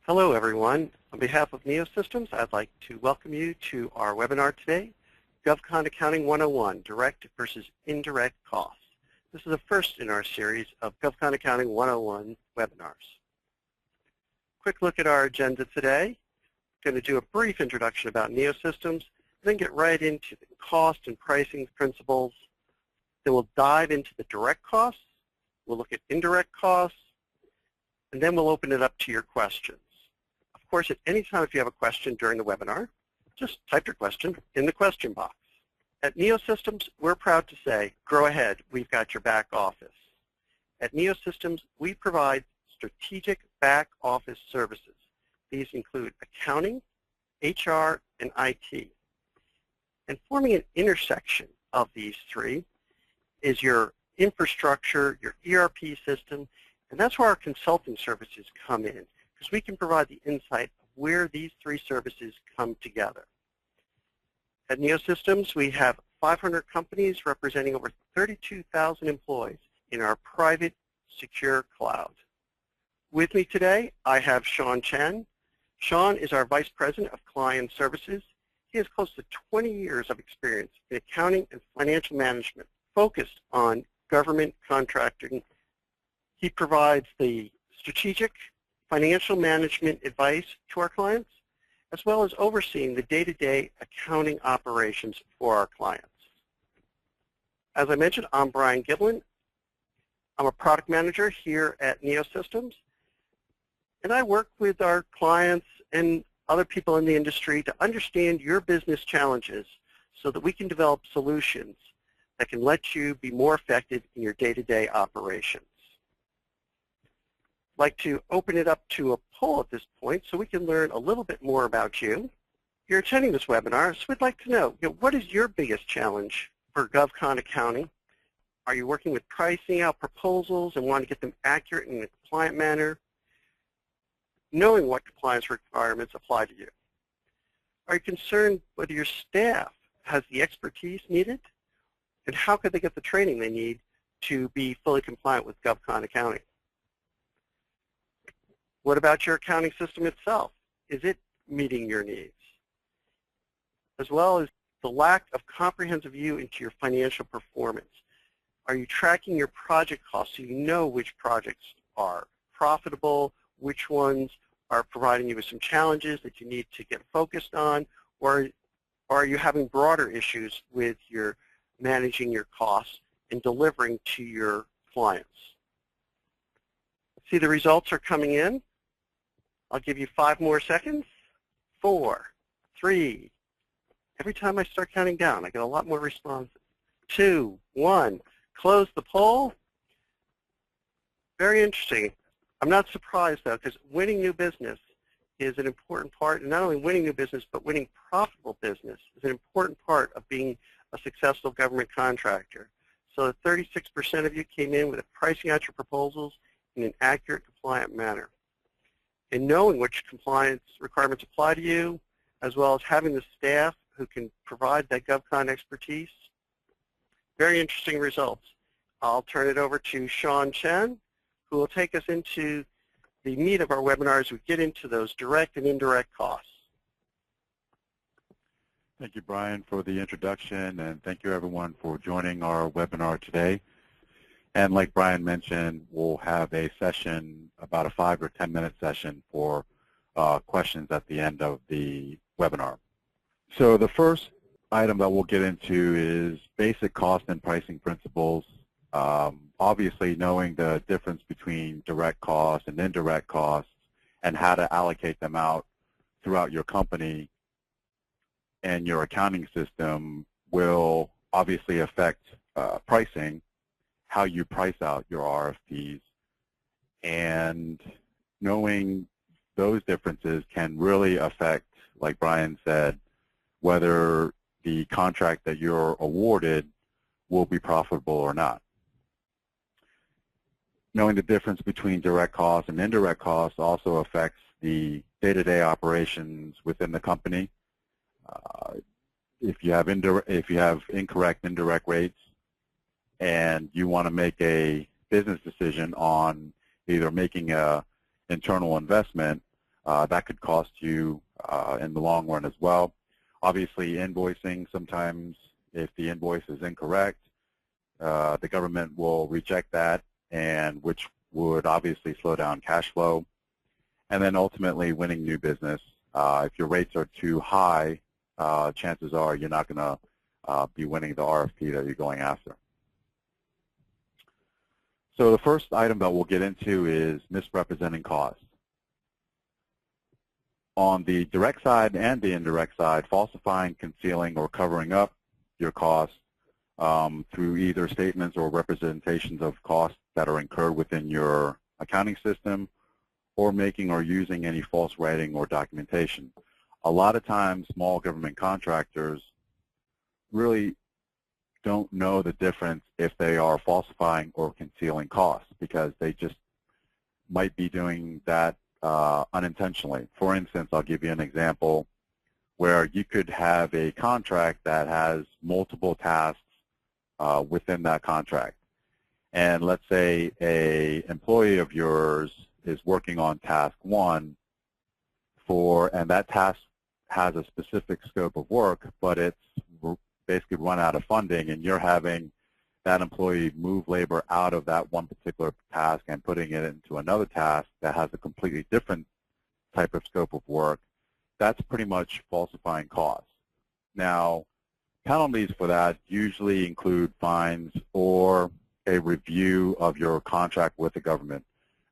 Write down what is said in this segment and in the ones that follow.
Hello, everyone. On behalf of Neosystems, I'd like to welcome you to our webinar today, GovCon Accounting 101, Direct versus Indirect Costs. This is the first in our series of GovCon Accounting 101 webinars. Quick look at our agenda today. I'm going to do a brief introduction about Neosystems, then get right into the cost and pricing principles. Then we'll dive into the direct costs. We'll look at indirect costs, and then we'll open it up to your questions. Of course, at any time if you have a question during the webinar, just type your question in the question box. At Neosystems, we're proud to say, grow ahead, we've got your back office. At Neosystems, we provide strategic back office services. These include accounting, HR, and IT. And forming an intersection of these three is your infrastructure, your ERP system, and that's where our consulting services come in, because we can provide the insight of where these three services come together. At Neosystems, we have 500 companies representing over 32,000 employees in our private, secure cloud. With me today, I have Sean Chen. Sean is our Vice President of Client Services. He has close to 20 years of experience in accounting and financial management, focused on government contracting. He provides the strategic financial management advice to our clients, as well as overseeing the day-to-day accounting operations for our clients. As I mentioned, I'm Brian Giblin. I'm a product manager here at Neosystems, and I work with our clients and other people in the industry to understand your business challenges so that we can develop solutions that can let you be more effective in your day-to-day operations. I'd like to open it up to a poll at this point so we can learn a little bit more about you. You're attending this webinar, so we'd like to know, what is your biggest challenge for GovCon accounting? Are you working with pricing out proposals and want to get them accurate in a compliant manner, knowing what compliance requirements apply to you? Are you concerned whether your staff has the expertise needed, and how could they get the training they need to be fully compliant with GovCon accounting? What about your accounting system itself? Is it meeting your needs? As well as the lack of comprehensive view into your financial performance. Are you tracking your project costs so you know which projects are profitable, which ones are providing you with some challenges that you need to get focused on, or are you having broader issues with your managing your costs and delivering to your clients? See, the results are coming in. I'll give you 5 more seconds. 4, 3. Every time I start counting down, I get a lot more responses. 2, 1. Close the poll. Very interesting. I'm not surprised, though, because winning new business is an important part, and not only winning new business, but winning profitable business is an important part of being a successful government contractor. So 36% of you came in with pricing out your proposals in an accurate, compliant manner. And knowing which compliance requirements apply to you, as well as having the staff who can provide that GovCon expertise. Very interesting results. I'll turn it over to Sean Chen, who will take us into the meat of our webinar as we get into those direct and indirect costs. Thank you, Brian, for the introduction, and thank you, everyone, for joining our webinar today. And like Brian mentioned, we'll have a session, about a 5 or 10-minute session for questions at the end of the webinar. So the first item that we'll get into is basic cost and pricing principles. Obviously, knowing the difference between direct costs and indirect costs and how to allocate them out throughout your company and your accounting system will obviously affect pricing, how you price out your RFPs, and knowing those differences can really affect, like Brian said, whether the contract that you're awarded will be profitable or not. Knowing the difference between direct costs and indirect costs also affects the day-to-day operations within the company. If you have incorrect indirect rates and you want to make a business decision on either making an internal investment, that could cost you in the long run as well. Obviously, invoicing, sometimes if the invoice is incorrect, the government will reject that, and which would obviously slow down cash flow. And then ultimately winning new business. If your rates are too high, chances are you're not going to be winning the RFP that you're going after. So the first item that we'll get into is misrepresenting costs. On the direct side and the indirect side, falsifying, concealing, or covering up your costs through either statements or representations of costs that are incurred within your accounting system, or making or using any false writing or documentation. A lot of times, small government contractors really don't know the difference if they are falsifying or concealing costs, because they just might be doing that unintentionally. For instance, I'll give you an example where you could have a contract that has multiple tasks within that contract. And let's say an employee of yours is working on task 1 and that task has a specific scope of work, but it's basically run out of funding, and you're having that employee move labor out of that one particular task and putting it into another task that has a completely different type of scope of work. That's pretty much falsifying costs. Now, penalties for that usually include fines or a review of your contract with the government.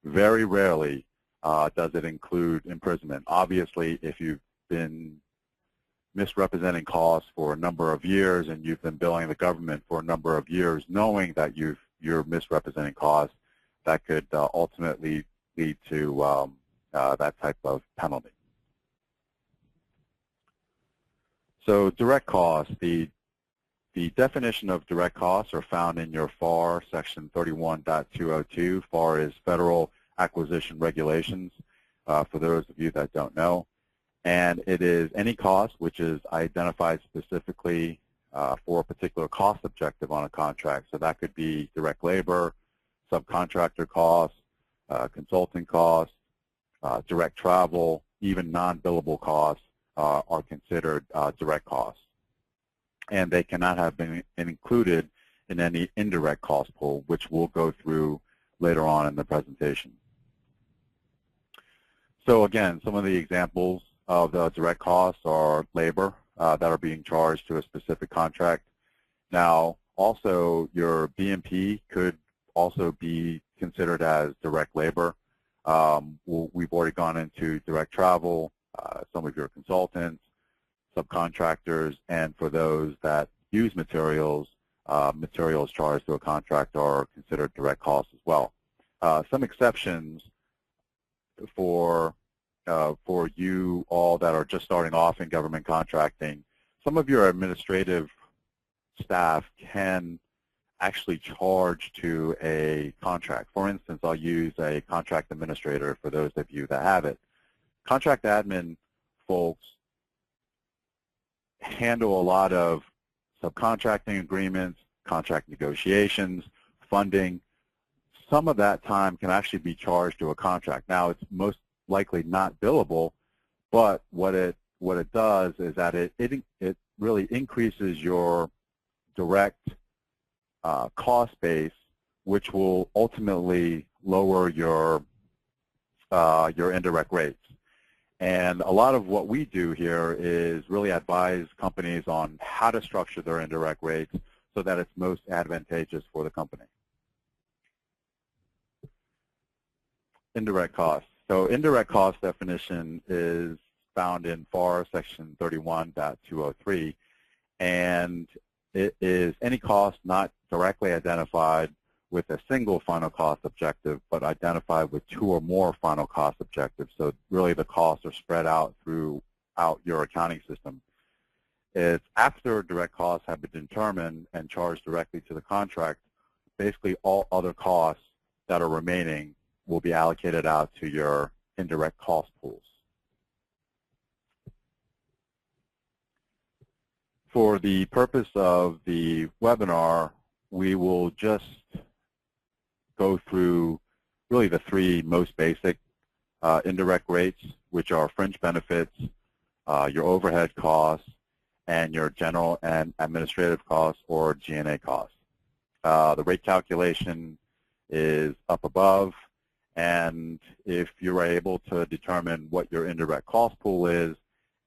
Very rarely does it include imprisonment. Obviously, if you've been misrepresenting costs for a number of years and you've been billing the government for a number of years knowing that you're misrepresenting costs, that could ultimately lead to that type of penalty. So direct costs, the definition of direct costs are found in your FAR section 31.202. FAR is Federal Acquisition Regulations, for those of you that don't know. And it is any cost which is identified specifically for a particular cost objective on a contract. So that could be direct labor, subcontractor costs, consulting costs, direct travel, even non-billable costs are considered direct costs. And they cannot have been included in any indirect cost pool, which we'll go through later on in the presentation. So again, some of the examples of the direct costs are labor that are being charged to a specific contract. Now, also your BMP could also be considered as direct labor. We've already gone into direct travel, some of your consultants, subcontractors, and for those that use materials, materials charged to a contract are considered direct costs as well. Some exceptions for you all that are just starting off in government contracting, some of your administrative staff can actually charge to a contract. For instance, I'll use a contract administrator for those of you that have it. Contract admin folks handle a lot of subcontracting agreements, contract negotiations, funding. Some of that time can actually be charged to a contract. Now, it's most likely not billable, but what it does is that it really increases your direct cost base, which will ultimately lower your indirect rates. And a lot of what we do here is really advise companies on how to structure their indirect rates so that it's most advantageous for the company. Indirect costs. So indirect cost definition is found in FAR section 31.203, and it is any cost not directly identified with a single final cost objective, but identified with 2 or more final cost objectives. So really the costs are spread out throughout your accounting system. It's after direct costs have been determined and charged directly to the contract, basically all other costs that are remaining will be allocated out to your indirect cost pools. For the purpose of the webinar, we will just go through really the 3 most basic indirect rates, which are fringe benefits, your overhead costs, and your general and administrative costs, or G&A costs. The rate calculation is up above, and if you're able to determine what your indirect cost pool is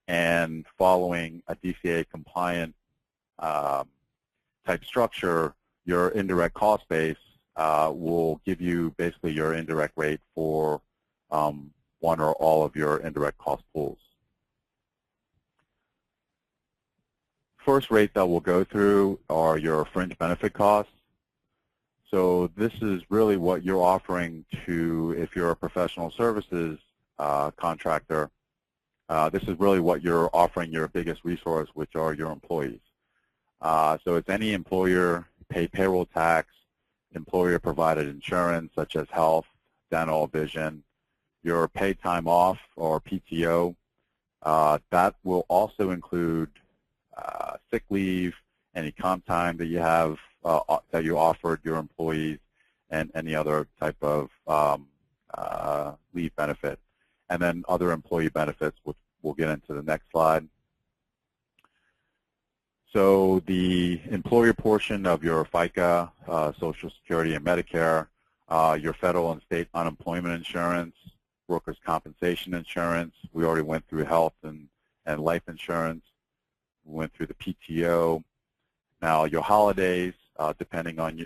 and following a DCA compliant type structure, your indirect cost base will give you basically your indirect rate for one or all of your indirect cost pools. First rate that we'll go through are your fringe benefit costs. So this is really what you're offering to, if you're a professional services contractor, this is really what you're offering your biggest resource, which are your employees. So it's any employer paid payroll tax, employer provided insurance such as health, dental, vision, your paid time off or PTO. That will also include sick leave, any comp time that you have that you offered your employees, and any other type of leave benefit. And then other employee benefits, which we'll get into the next slide. So the employer portion of your FICA, Social Security, and Medicare, your federal and state unemployment insurance, workers' compensation insurance. We already went through health and life insurance. We went through the PTO. Now your holidays, depending on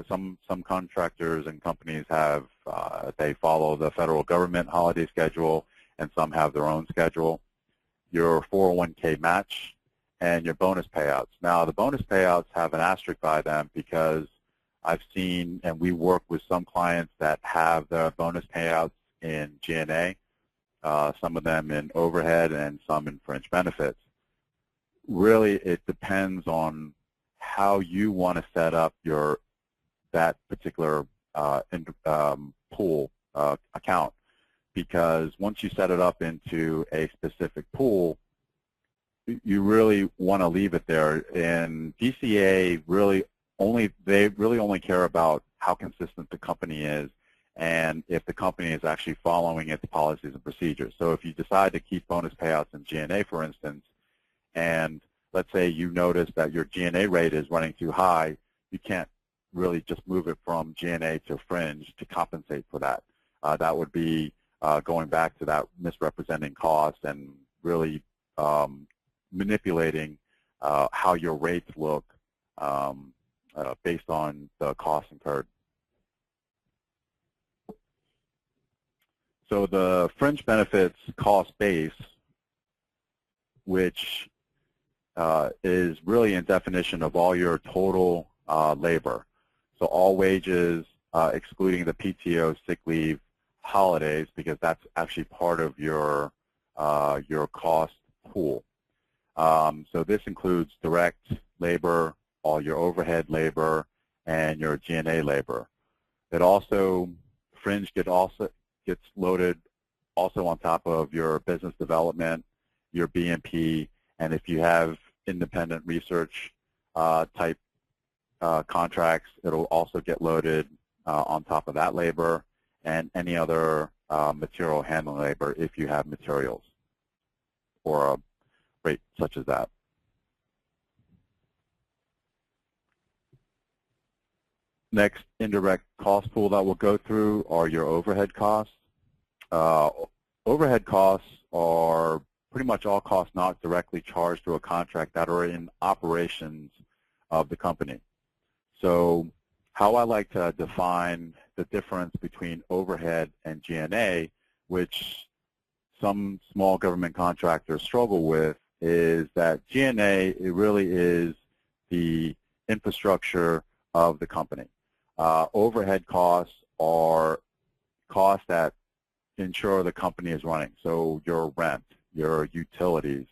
some contractors and companies have they follow the federal government holiday schedule, and some have their own schedule. Your 401k match and your bonus payouts. Now the bonus payouts have an asterisk by them because I've seen, and we work with some clients that have their bonus payouts in G&A, some of them in overhead, and some in fringe benefits. Really, it depends on how you want to set up that particular pool account, because once you set it up into a specific pool, you really want to leave it there. And DCA really only care about how consistent the company is and if the company is actually following its policies and procedures. So if you decide to keep bonus payouts in G&A, for instance, and let's say you notice that your G&A rate is running too high, you can't really just move it from G&A to fringe to compensate for that. That would be going back to that misrepresenting costs and really manipulating how your rates look based on the costs incurred. So the fringe benefits cost base, which is really in definition of all your total labor. So all wages, excluding the PTO, sick leave, holidays, because that's actually part of your cost pool. So this includes direct labor, all your overhead labor, and your G&A labor. It also, fringe gets loaded also on top of your business development, your B&P, and if you have independent research type contracts, it'll also get loaded on top of that labor, and any other material handling labor if you have materials or a rate such as that. Next indirect cost pool that we'll go through are your overhead costs. Overhead costs are pretty much all costs not directly charged to a contract that are in operations of the company. So how I like to define the difference between overhead and G&A, which some small government contractors struggle with, is that G&A, it really is the infrastructure of the company. Overhead costs are costs that ensure the company is running. So your rent, your utilities,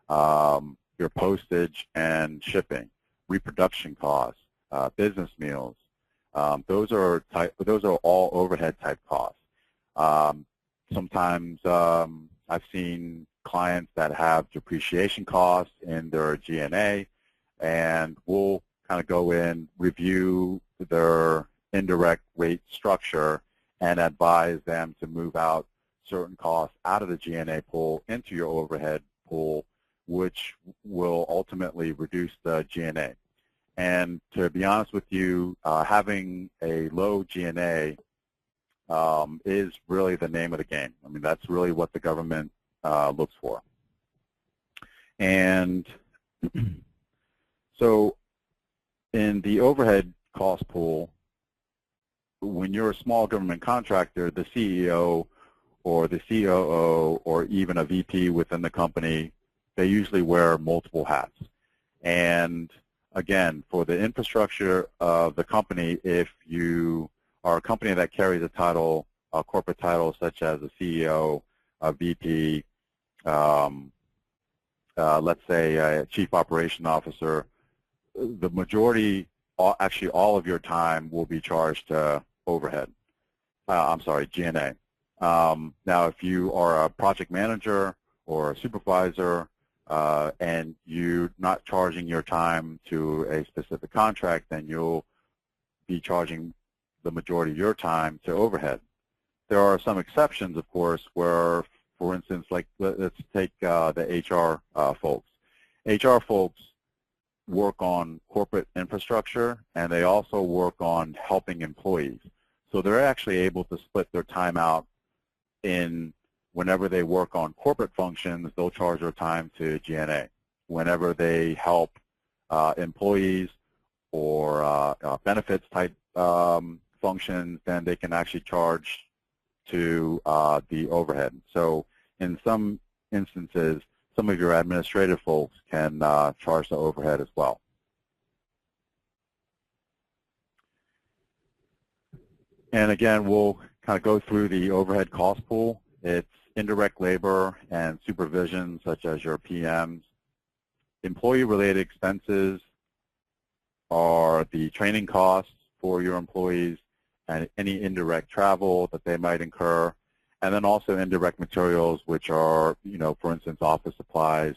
your postage and shipping, reproduction costs, business meals. Those are all overhead type costs. Sometimes I've seen clients that have depreciation costs in their G&A, and we'll kind of go in, review their indirect rate structure, and advise them to move out certain costs out of the G&A pool into your overhead pool, which will ultimately reduce the G&A. And to be honest with you, having a low G&A is really the name of the game. I mean, that's really what the government looks for. And so in the overhead cost pool, when you're a small government contractor, the CEO or the COO or even a VP within the company, they usually wear multiple hats. And again, for the infrastructure of the company, if you are a company that carries a title, a corporate title such as a CEO, a VP, let's say a Chief Operation Officer, the majority, actually all of your time will be charged to overhead. I'm sorry, G&A. Now, if you are a project manager or a supervisor and you're not charging your time to a specific contract, then you'll be charging the majority of your time to overhead. There are some exceptions, of course, where, for instance, like let's take the HR folks. HR folks work on corporate infrastructure, and they also work on helping employees. So they're actually able to split their time out in whenever they work on corporate functions, they'll charge their time to G&A. Whenever they help employees or benefits type functions, then they can actually charge to the overhead. So in some instances, some of your administrative folks can charge the overhead as well. And again, we'll kind of go through the overhead cost pool. It's indirect labor and supervision, such as your PMs. Employee-related expenses are the training costs for your employees and any indirect travel that they might incur, and then also indirect materials, which are, you know, for instance, office supplies,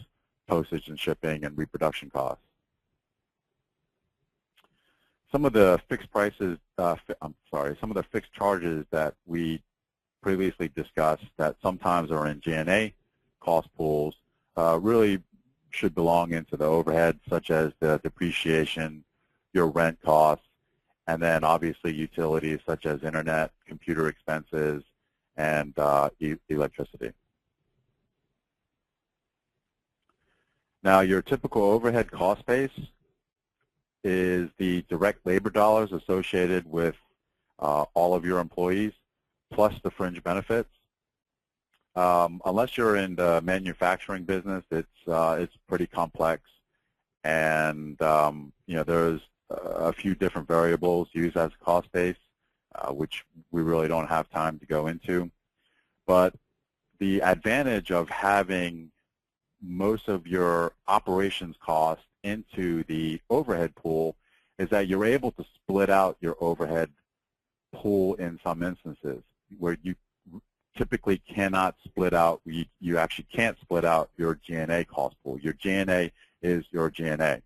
postage and shipping, and reproduction costs. Some of the fixed prices, some of the fixed charges that we previously discussed that sometimes are in G&A cost pools really should belong into the overhead, such as the depreciation, your rent costs, and then obviously utilities such as internet, computer expenses, and electricity. Now, your typical overhead cost base is the direct labor dollars associated with all of your employees, plus the fringe benefits. Unless you're in the manufacturing business, it's pretty complex, and you know, there's a few different variables used as a cost base, which we really don't have time to go into. But the advantage of having most of your operations costs into the overhead pool is that you're able to split out your overhead pool in some instances where you typically cannot split out, you actually can't split out your G&A cost pool. Your G&A is your G&A.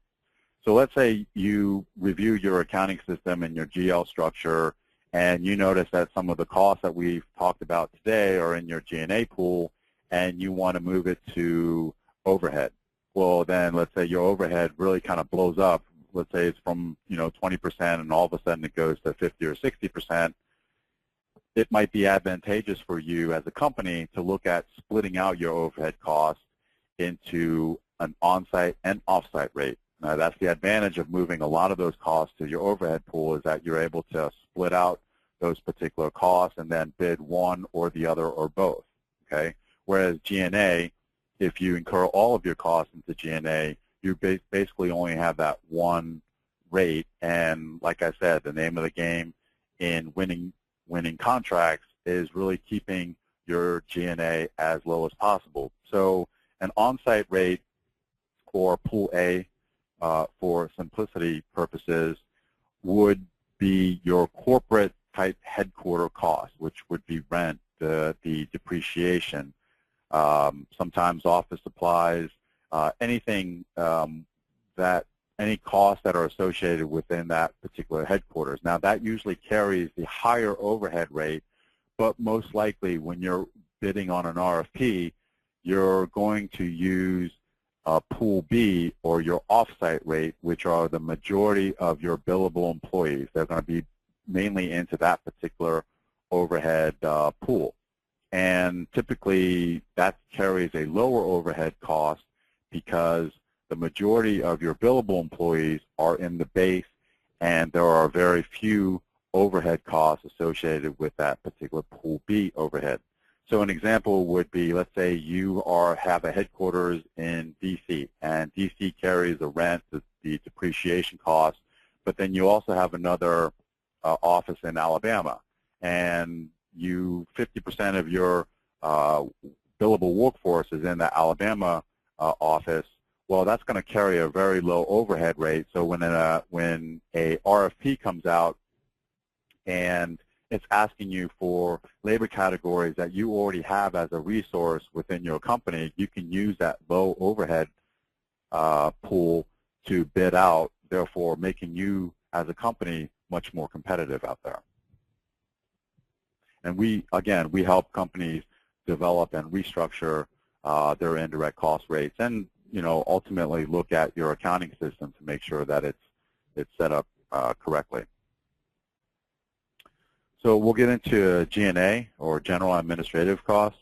So let's say you review your accounting system and your GL structure, and you notice that some of the costs that we've talked about today are in your G&A pool, and you want to move it to overhead. Well, then let's say your overhead really kind of blows up. Let's say it's from 20%, and all of a sudden it goes to 50 or 60%. It might be advantageous for you as a company to look at splitting out your overhead costs into an on-site and off-site rate. Now, that's the advantage of moving a lot of those costs to your overhead pool, is that you're able to split out those particular costs and then bid one or the other or both, okay? Whereas G&A, if you incur all of your costs into G&A, you basically only have that one rate. And like I said, the name of the game in winning contracts is really keeping your G&A as low as possible. So an on-site rate, or Pool A, for simplicity purposes, would be your corporate type headquarter cost, which would be rent, the depreciation, sometimes office supplies, anything any costs that are associated within that particular headquarters. Now, that usually carries the higher overhead rate, but most likely when you're bidding on an RFP, you're going to use Pool B, or your offsite rate, which are the majority of your billable employees. They're going to be mainly into that particular overhead pool. And typically, that carries a lower overhead cost because the majority of your billable employees are in the base, and there are very few overhead costs associated with that particular Pool B overhead. So an example would be, let's say you have a headquarters in D.C., and D.C. carries the rent, the depreciation costs, but then you also have another office in Alabama, and 50% of your billable workforce is in the Alabama office. Well, that's going to carry a very low overhead rate. So when a RFP comes out and it's asking you for labor categories that you already have as a resource within your company, you can use that low overhead pool to bid out, therefore making you as a company much more competitive out there. And we help companies develop and restructure their indirect cost rates, and ultimately look at your accounting system to make sure that it's set up correctly. So we'll get into G&A, or general administrative costs.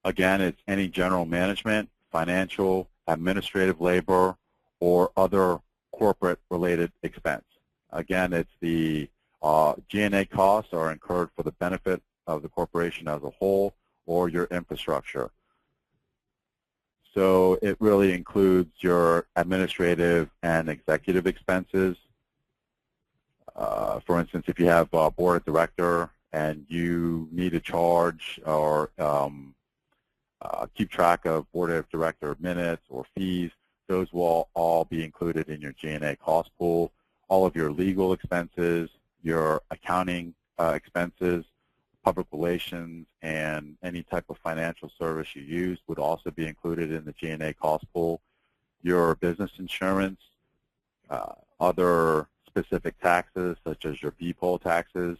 Again, it's any general management, financial, administrative labor, or other corporate-related expense. Again, it's the G&A costs are incurred for the benefit of the corporation as a whole or your infrastructure. So it really includes your administrative and executive expenses. For instance, if you have a board of director and you need to charge or keep track of board of director minutes or fees, those will all be included in your G&A cost pool. All of your legal expenses, your accounting expenses, public relations, and any type of financial service you use would also be included in the G&A cost pool. Your business insurance, other specific taxes such as your B-poll taxes,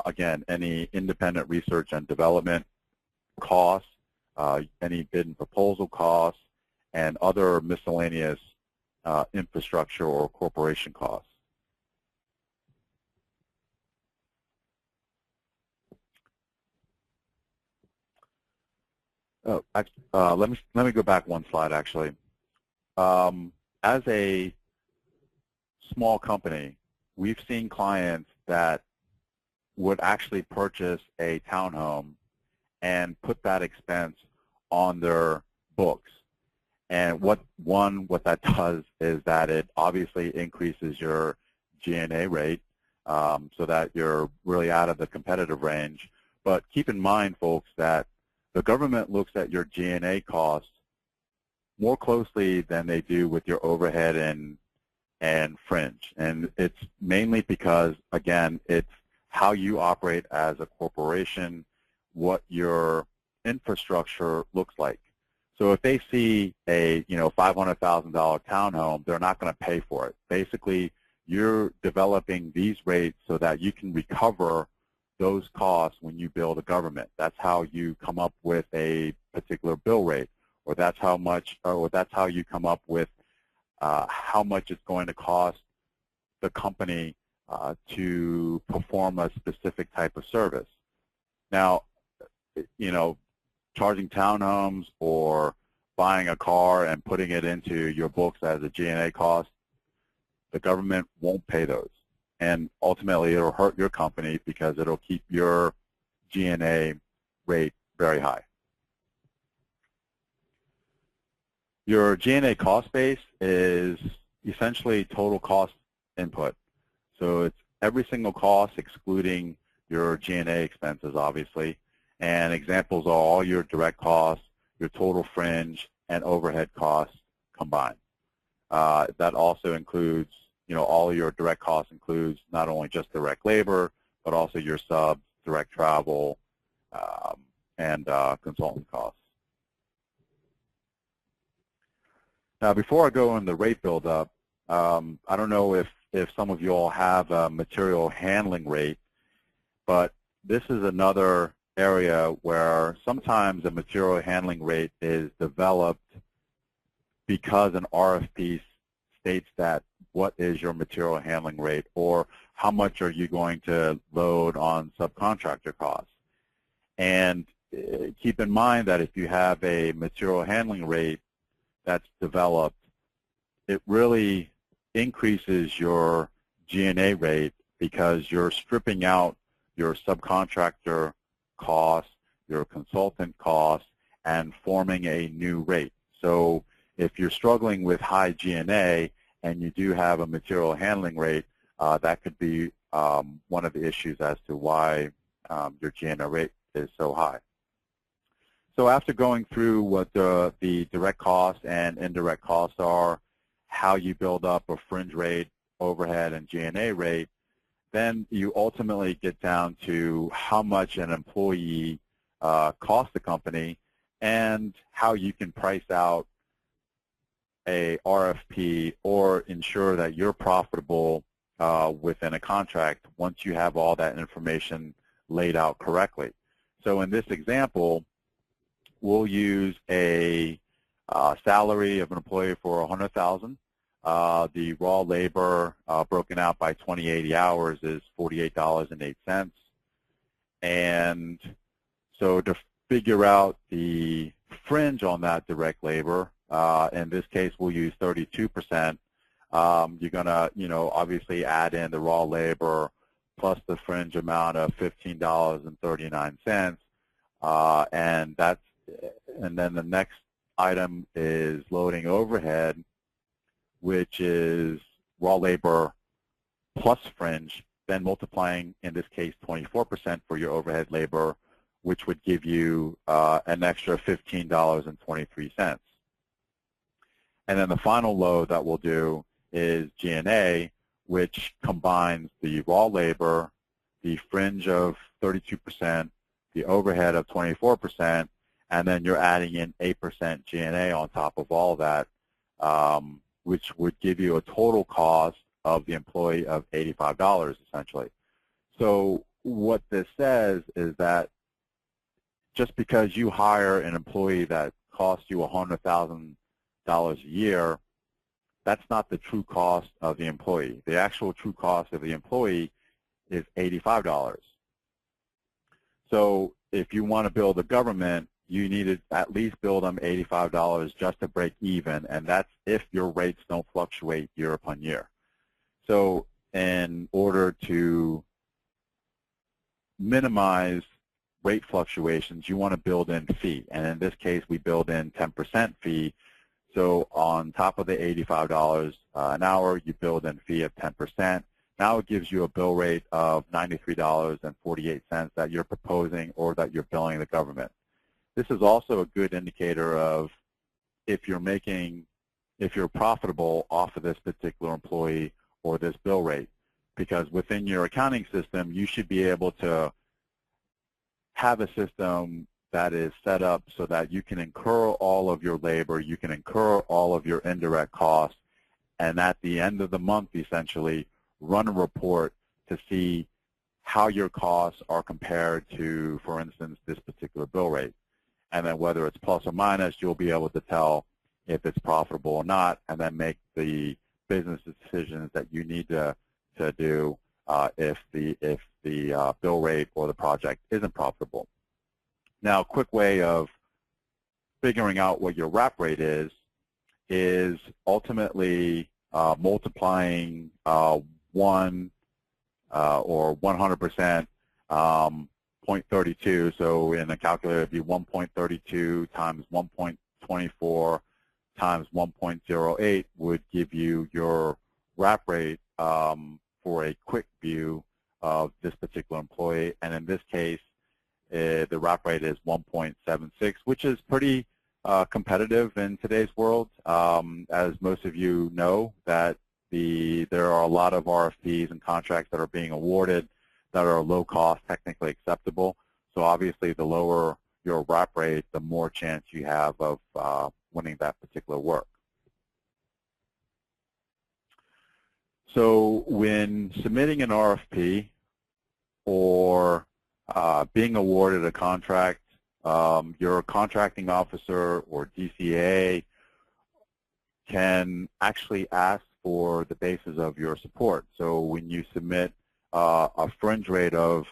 again, any independent research and development costs, any bid and proposal costs, and other miscellaneous infrastructure or corporation costs. Let me go back one slide, actually. As a small company, we've seen clients that would actually purchase a townhome and put that expense on their books. And what that does is that it obviously increases your G&A rate so that you're really out of the competitive range. But keep in mind, folks, that the government looks at your G&A costs more closely than they do with your overhead and fringe. And it's mainly because, again, it's how you operate as a corporation, what your infrastructure looks like. So if they see a $500,000 townhome, they're not going to pay for it. Basically, you're developing these rates so that you can recover those costs when you bill the government. That's how you come up with a particular bill rate, or that's how you come up with how much it's going to cost the company to perform a specific type of service. Now, charging townhomes or buying a car and putting it into your books as a G&A cost, the government won't pay those. And ultimately, it'll hurt your company because it'll keep your G&A rate very high. Your G&A cost base is essentially total cost input. So it's every single cost excluding your G&A expenses, obviously. And examples are all your direct costs, your total fringe, and overhead costs combined. That also includes, all of your direct costs includes not only just direct labor, but also your subs, direct travel, and consultant costs. Now, before I go on the rate build-up, I don't know if some of you all have a material handling rate, but this is another area where sometimes a material handling rate is developed because an RFP states that what is your material handling rate, or how much are you going to load on subcontractor costs. And keep in mind that if you have a material handling rate that's developed, it really increases your G&A rate because you're stripping out your subcontractor costs, your consultant costs, and forming a new rate. So if you're struggling with high G&A and you do have a material handling rate, that could be one of the issues as to why your G&A rate is so high. So after going through what the direct costs and indirect costs are, how you build up a fringe rate, overhead, and G&A rate, then you ultimately get down to how much an employee costs the company and how you can price out a RFP or ensure that you're profitable within a contract once you have all that information laid out correctly. So in this example, we'll use a salary of an employee for $100,000. The raw labor broken out by 2080 hours is $48.08. And so to figure out the fringe on that direct labor, in this case we'll use 32%. You're going to, obviously add in the raw labor plus the fringe amount of $15.39. And then the next item is loading overhead, which is raw labor plus fringe, then multiplying, in this case, 24% for your overhead labor, which would give you an extra $15.23. And then the final load that we'll do is G&A, which combines the raw labor, the fringe of 32%, the overhead of 24%, and then you're adding in 8% G&A on top of all that, which would give you a total cost of the employee of $85, essentially. So what this says is that just because you hire an employee that costs you $100,000 a year, that's not the true cost of the employee. The actual true cost of the employee is $85. So if you want to build a government, you need to at least bill them $85 just to break even, and that's if your rates don't fluctuate year upon year. So in order to minimize rate fluctuations, you want to build in fee, and in this case we build in 10% fee. So on top of the $85 an hour, you build in fee of 10%. Now it gives you a bill rate of $93.48 that you're proposing or that you're billing the government. This is also a good indicator of if you're profitable off of this particular employee or this bill rate, because within your accounting system, you should be able to have a system that is set up so that you can incur all of your labor, you can incur all of your indirect costs, and at the end of the month, essentially, run a report to see how your costs are compared to, for instance, this particular bill rate. And then whether it's plus or minus, you'll be able to tell if it's profitable or not, and then make the business decisions that you need to do if the bill rate or the project isn't profitable. Now, a quick way of figuring out what your wrap rate is ultimately multiplying 1 or 100% 0.32. So in a calculator, it'd be 1.32 times 1.24 times 1.08 would give you your wrap rate for a quick view of this particular employee. And in this case, the wrap rate is 1.76, which is pretty competitive in today's world. As most of you know, that there are a lot of RFPs and contracts that are being awarded that are low cost, technically acceptable. So obviously, the lower your wrap rate, the more chance you have of winning that particular work. So when submitting an RFP or being awarded a contract, your contracting officer or DCA can actually ask for the basis of your support. So when you submit a fringe rate of,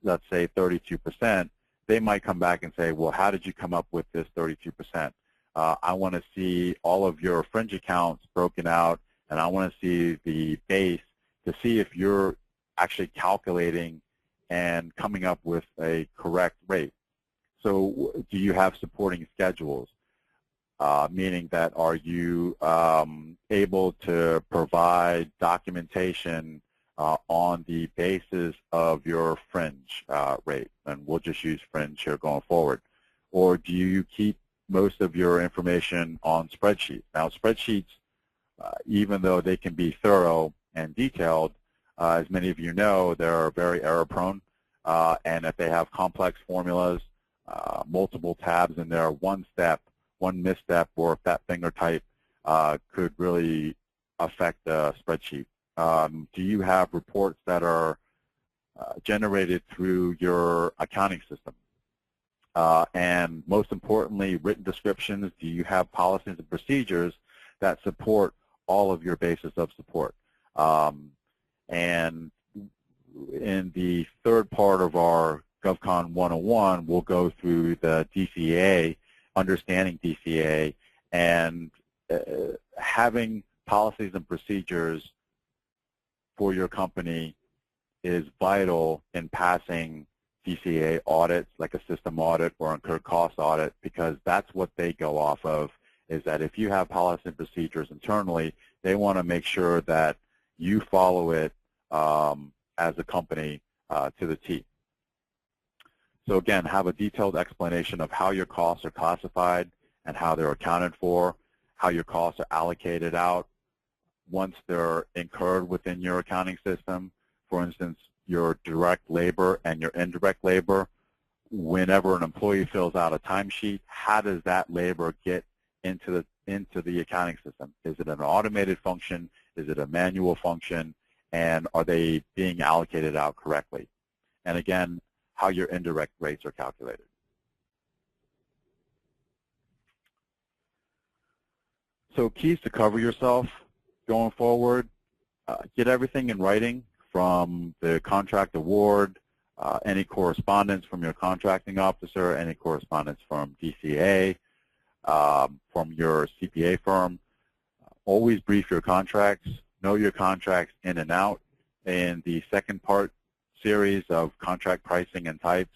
let's say, 32%, they might come back and say, well, how did you come up with this 32%? I want to see all of your fringe accounts broken out, and I want to see the base to see if you're actually calculating and coming up with a correct rate. So do you have supporting schedules? Meaning that are you able to provide documentation on the basis of your fringe rate? And we'll just use fringe here going forward. Or do you keep most of your information on spreadsheets? Now, spreadsheets, even though they can be thorough and detailed, as many of you know, they're very error-prone. And if they have complex formulas, multiple tabs in there, one misstep, or if that finger type could really affect the spreadsheet. Do you have reports that are generated through your accounting system? And most importantly, written descriptions. Do you have policies and procedures that support all of your basis of support? And in the third part of our GovCon 101, we'll go through the DCA, understanding DCA, and having policies and procedures for your company is vital in passing DCA audits, like a system audit or incurred cost audit, because that's what they go off of, is that if you have policies and procedures internally, they want to make sure that you follow it as a company to the T. So again, have a detailed explanation of how your costs are classified and how they're accounted for, how your costs are allocated out once they're incurred within your accounting system. For instance, your direct labor and your indirect labor. Whenever an employee fills out a timesheet, how does that labor get into the accounting system? Is it an automated function? Is it a manual function? And are they being allocated out correctly? And again, how your indirect rates are calculated. So keys to cover yourself going forward, get everything in writing from the contract award, any correspondence from your contracting officer, any correspondence from DCA, from your CPA firm. Always brief your contracts, know your contracts in and out. In the second part series of contract pricing and types,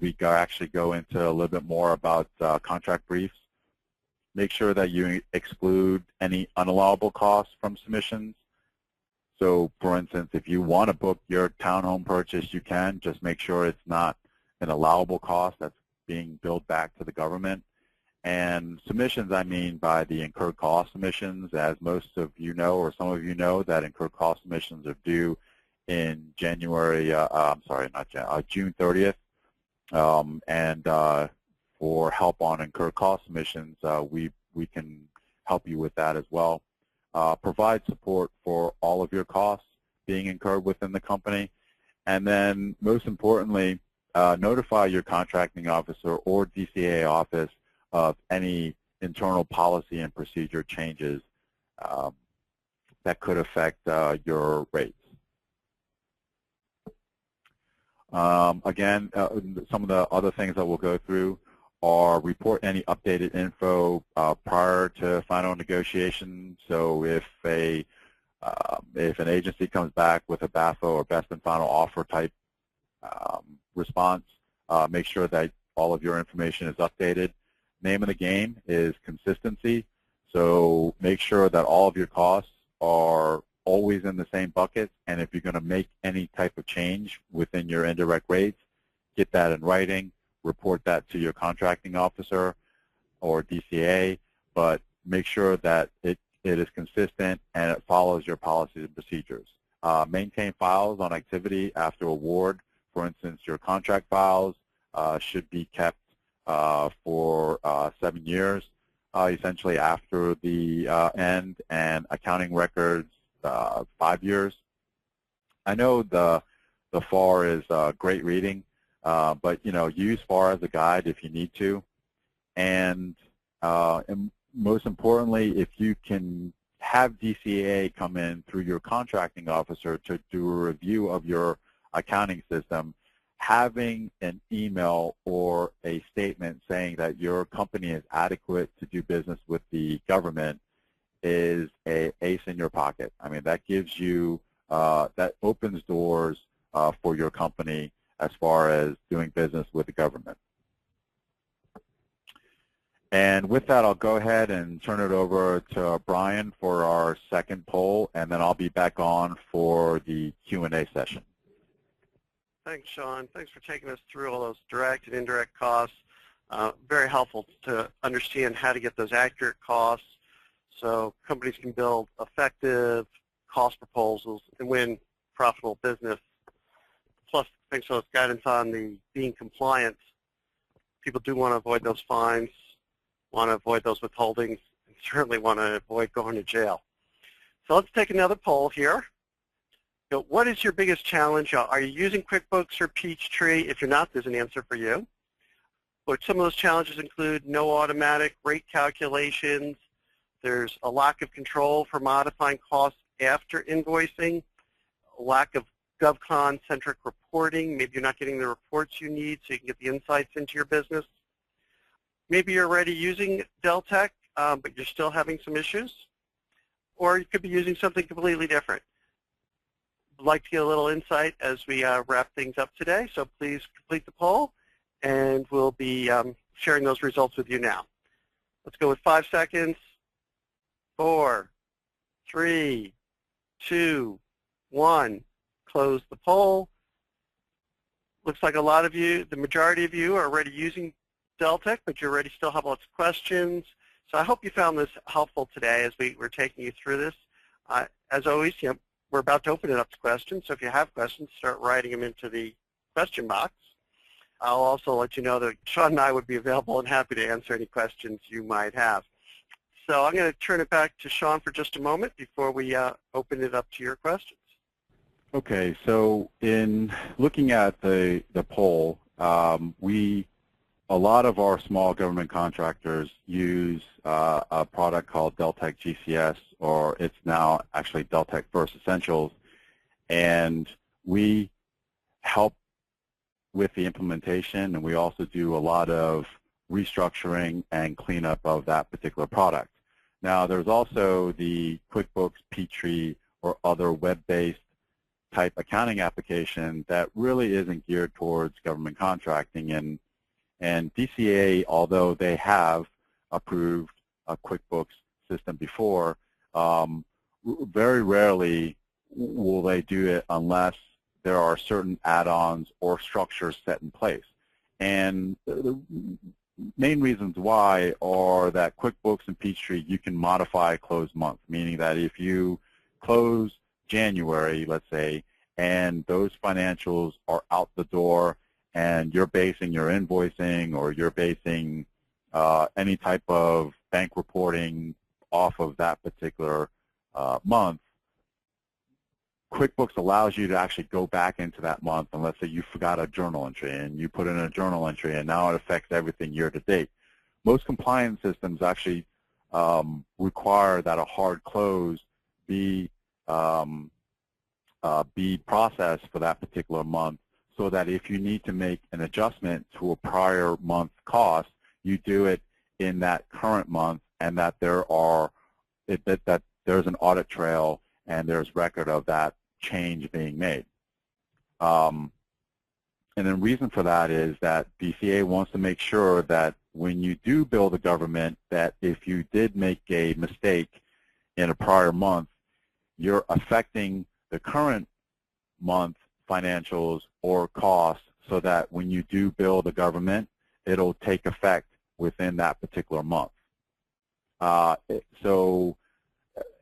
we actually go into a little bit more about contract briefs. Make sure that you exclude any unallowable costs from submissions. So, for instance, if you want to book your townhome purchase, you can. Just make sure it's not an allowable cost that's being billed back to the government. And submissions, I mean by the incurred cost submissions. As most of you know, or some of you know, that incurred cost submissions are due in January, June 30th. For help on incurred cost submissions, we can help you with that as well. Provide support for all of your costs being incurred within the company. And then, most importantly, notify your contracting officer or DCA office of any internal policy and procedure changes that could affect your rates. Again, some of the other things that we'll go through are report any updated info prior to final negotiation. So if an agency comes back with a BAFO or best and final offer type response, make sure that all of your information is updated. Name of the game is consistency. So make sure that all of your costs are always in the same bucket, and if you're going to make any type of change within your indirect rates, get that in writing, report that to your contracting officer or DCA, but make sure that it is consistent and it follows your policies and procedures. Maintain files on activity after award. For instance, your contract files should be kept for 7 years, essentially after the end, and accounting records 5 years. I know the FAR is great reading, but use FAR as a guide if you need to. And most importantly, if you can have DCA come in through your contracting officer to do a review of your accounting system, having an email or a statement saying that your company is adequate to do business with the government is an ace in your pocket. I mean, that gives you, that opens doors for your company as far as doing business with the government. And with that, I'll go ahead and turn it over to Brian for our second poll, and then I'll be back on for the Q&A session. Thanks, Sean. Thanks for taking us through all those direct and indirect costs. Very helpful to understand how to get those accurate costs so companies can build effective cost proposals and win profitable business. Plus, thanks for those guidance on the being compliant. People do want to avoid those fines, want to avoid those withholdings, and certainly want to avoid going to jail. So let's take another poll here. What is your biggest challenge? Are you using QuickBooks or Peachtree? If you're not, there's an answer for you. But some of those challenges include no automatic rate calculations. There's a lack of control for modifying costs after invoicing, a lack of GovCon-centric reporting. Maybe you're not getting the reports you need so you can get the insights into your business. Maybe you're already using Deltek, but you're still having some issues. Or you could be using something completely different. I'd like to get a little insight as we wrap things up today, so please complete the poll, and we'll be sharing those results with you now. Let's go with 5 seconds. 4, 3, 2, 1. Close the poll. Looks like a lot of you, the majority of you, are already using Deltek, but you already still have lots of questions. So I hope you found this helpful today as we're taking you through this. As always, we're about to open it up to questions, so if you have questions, start writing them into the question box. I'll also let you know that Sean and I would be available and happy to answer any questions you might have. So I'm going to turn it back to Sean for just a moment before we open it up to your questions. Okay, so in looking at the poll, a lot of our small government contractors use a product called Deltek GCS, or it's now actually Deltek First Essentials, and we help with the implementation, and we also do a lot of restructuring and cleanup of that particular product. Now, there's also the QuickBooks, Peachtree, or other web-based type accounting application that really isn't geared towards government contracting, and DCA, although they have approved a QuickBooks system before, very rarely will they do it unless there are certain add-ons or structures set in place. And the main reasons why are that QuickBooks and Peachtree, you can modify close month, meaning that if you close January, let's say, and those financials are out the door, and you're basing your invoicing or you're basing any type of bank reporting off of that particular month, QuickBooks allows you to actually go back into that month, and let's say you forgot a journal entry and you put in a journal entry and now it affects everything year to date. Most compliance systems actually require that a hard close be processed for that particular month, so that if you need to make an adjustment to a prior month cost, you do it in that current month, and that that there's an audit trail and there's record of that change being made. And the reason for that is that DCA wants to make sure that when you do bill the government, that if you did make a mistake in a prior month, you're affecting the current month financials or costs, so that when you do bill the government, it'll take effect within that particular month. So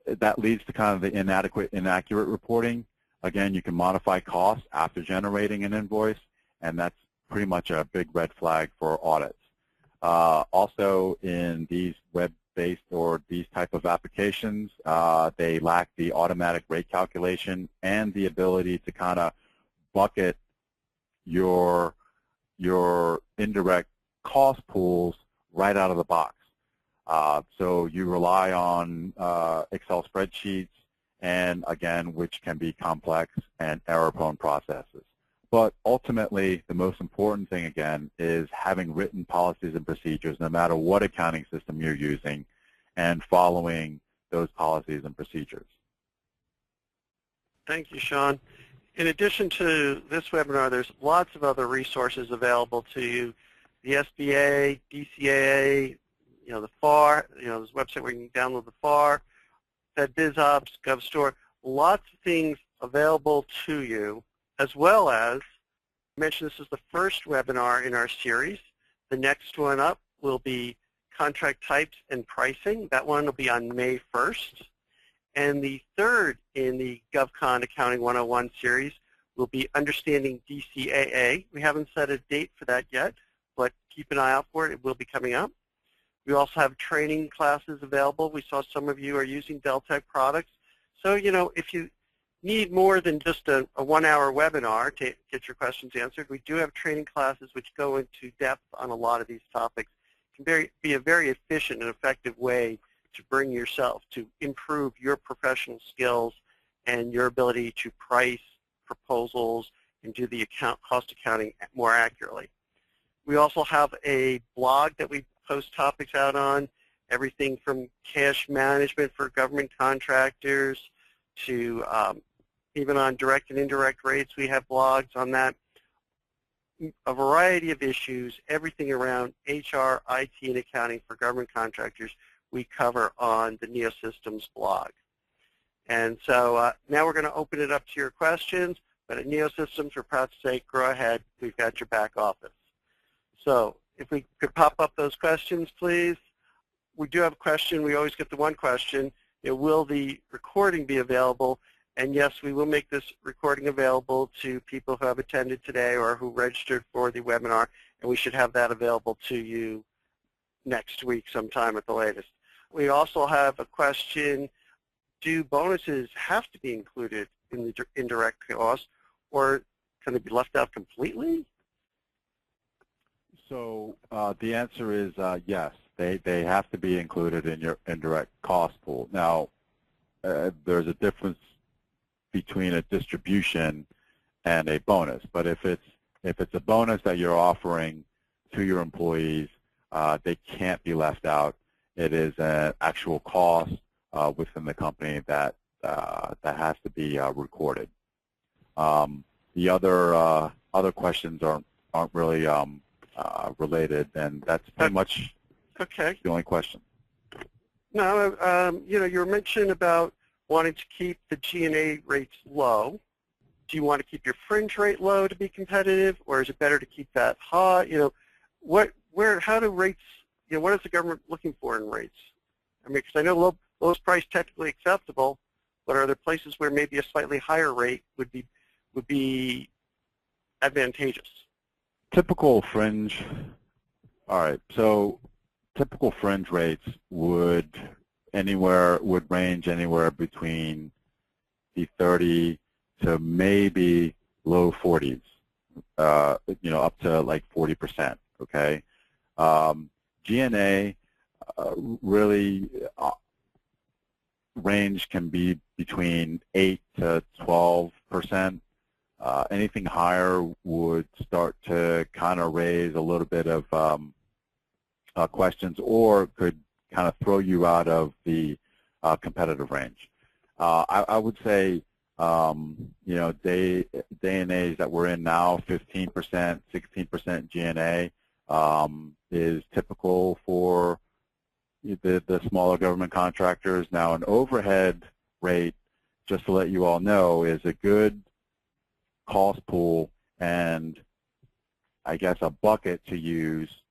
that leads to kind of the inaccurate reporting. Again, you can modify costs after generating an invoice, and that's pretty much a big red flag for audits. Also, in these web-based or these type of applications, they lack the automatic rate calculation and the ability to kind of bucket your your indirect cost pools right out of the box. So you rely on Excel spreadsheets, and again, which can be complex and error-prone processes. But ultimately, the most important thing, again, is having written policies and procedures, no matter what accounting system you're using, and following those policies and procedures. Thank you, Sean. In addition to this webinar, there's lots of other resources available to you. The SBA, DCAA, the FAR, there's a website where you can download the FAR, FedBizOps, GovStore, lots of things available to you, as well as, I mentioned this is the first webinar in our series. The next one up will be contract types and pricing. That one will be on May 1st. And the third in the GovCon Accounting 101 series will be Understanding DCAA. We haven't set a date for that yet, but keep an eye out for it. It will be coming up. We also have training classes available. We saw some of you are using Deltek products. So, if you need more than just a 1-hour webinar to get your questions answered, we do have training classes which go into depth on a lot of these topics. It can be a very efficient and effective way to bring yourself to improve your professional skills and your ability to price proposals and do the cost accounting more accurately. We also have a blog that we post topics out on, everything from cash management for government contractors to even on direct and indirect rates. We have blogs on that. A variety of issues, everything around HR, IT, and accounting for government contractors we cover on the NeoSystems blog. And so now we're going to open it up to your questions, but at NeoSystems, we're proud to say, go ahead, we've got your back office. So if we could pop up those questions, please. We do have a question. We always get the one question. Will the recording be available? And yes, we will make this recording available to people who have attended today or who registered for the webinar, and we should have that available to you next week sometime at the latest. We also have a question, do bonuses have to be included in the indirect cost, or can they be left out completely? So the answer is yes, they have to be included in your indirect cost pool. Now, there's a difference between a distribution and a bonus, but if it's a bonus that you're offering to your employees, they can't be left out. It is an actual cost within the company that has to be recorded. The other questions aren't really related, and that's pretty much the only question. No, you were mentioning about wanting to keep the G&A rates low. Do you want to keep your fringe rate low to be competitive, or is it better to keep that high? How do rates? What is the government looking for in rates? I mean, because I know lowest price technically acceptable, but are there places where maybe a slightly higher rate would be advantageous? Typical fringe. All right. So typical fringe rates would range anywhere between the 30 to maybe low 40s. Up to like 40%. Okay. G&A really range can be between 8 to 12%. Anything higher would start to kind of raise a little bit of questions, or could kind of throw you out of the competitive range. I would say, day and age that we're in now, 15%, 16% G&A is typical for the smaller government contractors. Now, an overhead rate, just to let you all know, is a good cost pool and, I guess, a bucket to use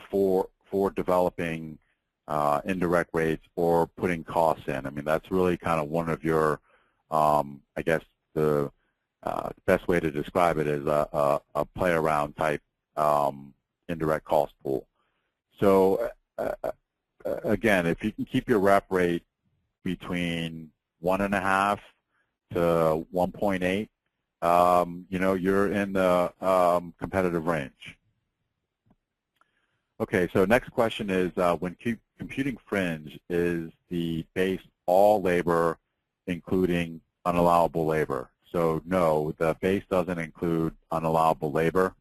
for developing indirect rates or putting costs in. I mean, that's really kind of one of your, I guess, the best way to describe it is a play around type indirect cost pool. So again, if you can keep your rep rate between 1.5 to 1.8, you're in the competitive range. Okay, so next question is, when computing fringe, is the base all labor, including unallowable labor? So no, the base doesn't include unallowable labor.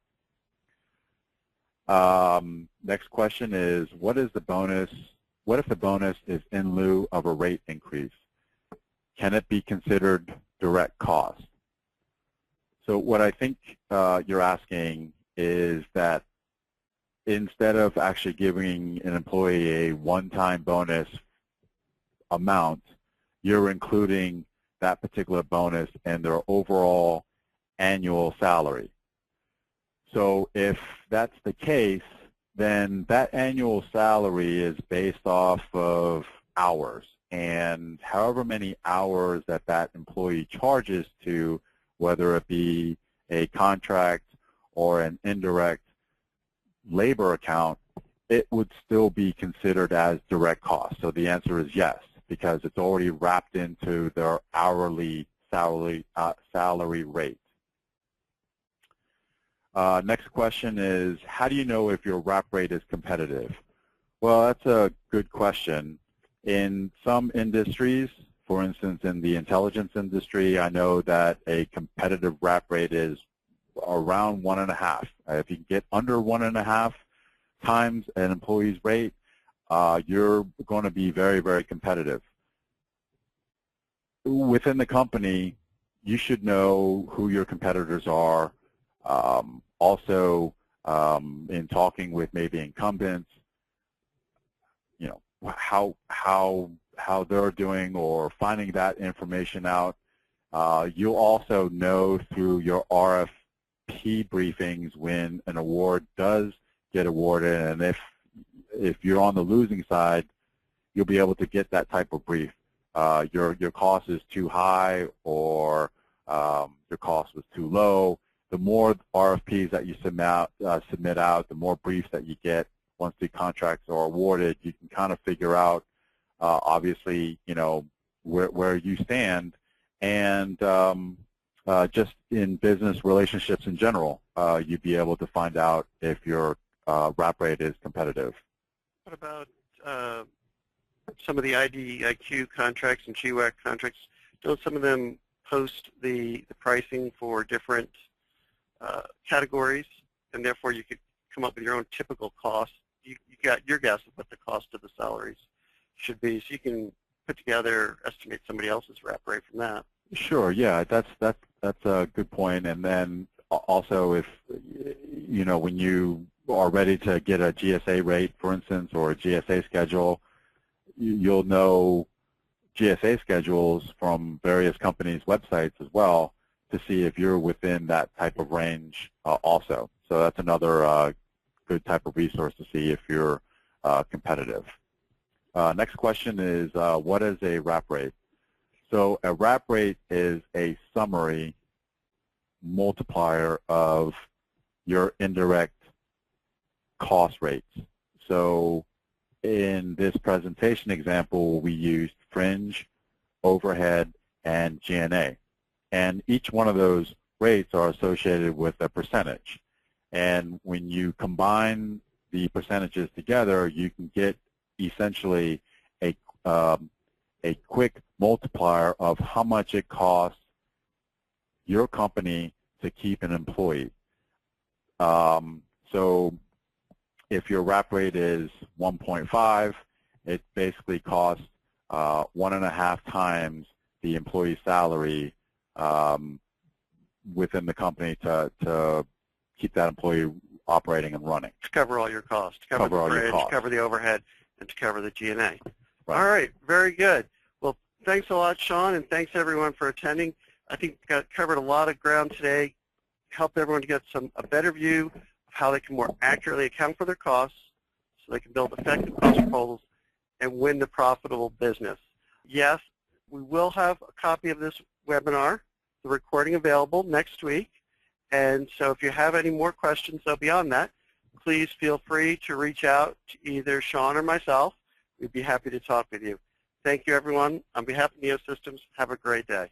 Next question is, what is the bonus? What if the bonus is in lieu of a rate increase? Can it be considered direct cost? So what I think you're asking is that instead of actually giving an employee a one-time bonus amount, you're including that particular bonus in their overall annual salary. So if that's the case, then that annual salary is based off of hours, and however many hours that that employee charges to, whether it be a contract or an indirect labor account, it would still be considered as direct cost. So the answer is yes, because it's already wrapped into their hourly salary rate. Next question is, how do you know if your wrap rate is competitive? Well, that's a good question. In some industries, for instance, in the intelligence industry, I know that a competitive wrap rate is around 1.5. If you can get under 1.5 times an employee's rate, you're going to be very, very competitive. Within the company, you should know who your competitors are. Also, in talking with maybe incumbents, how they're doing, or finding that information out. You'll also know through your RFP briefings when an award does get awarded, and if you're on the losing side, you'll be able to get that type of brief. Your cost is too high, or your cost was too low. The more RFPs that you submit out, the more briefs that you get. Once the contracts are awarded, you can kind of figure out, obviously, where you stand, and just in business relationships in general, you'd be able to find out if your wrap rate is competitive. What about some of the IDIQ contracts and GWAC contracts? Don't some of them post the pricing for different categories, and therefore you could come up with your own typical cost? You got your guess of what the cost of the salaries should be, so you can put together, estimate somebody else's wrap rate from that. Sure, yeah, that's a good point. And then also, if when you are ready to get a GSA rate, for instance, or a GSA schedule, you'll know GSA schedules from various companies' websites as well to see if you're within that type of range also. So that's another good type of resource to see if you're competitive. Next question is, what is a wrap rate? So a wrap rate is a summary multiplier of your indirect cost rates. So in this presentation example, we used fringe, overhead, and G&A. And each one of those rates are associated with a percentage. And when you combine the percentages together, you can get essentially a quick multiplier of how much it costs your company to keep an employee. So if your wrap rate is 1.5, it basically costs 1.5 times the employee's salary within the company to keep that employee operating and running. To cover all your costs, to cover the fringe, to cover the overhead, and to cover the G&A. Right. All right, very good. Well, thanks a lot, Sean, and thanks everyone for attending. I think we covered a lot of ground today, helped everyone to get a better view of how they can more accurately account for their costs so they can build effective cost proposals and win the profitable business. Yes, we will have a copy of this webinar, the recording available next week. And so if you have any more questions beyond that, please feel free to reach out to either Sean or myself. We'd be happy to talk with you. Thank you, everyone. On behalf of Neosystems, have a great day.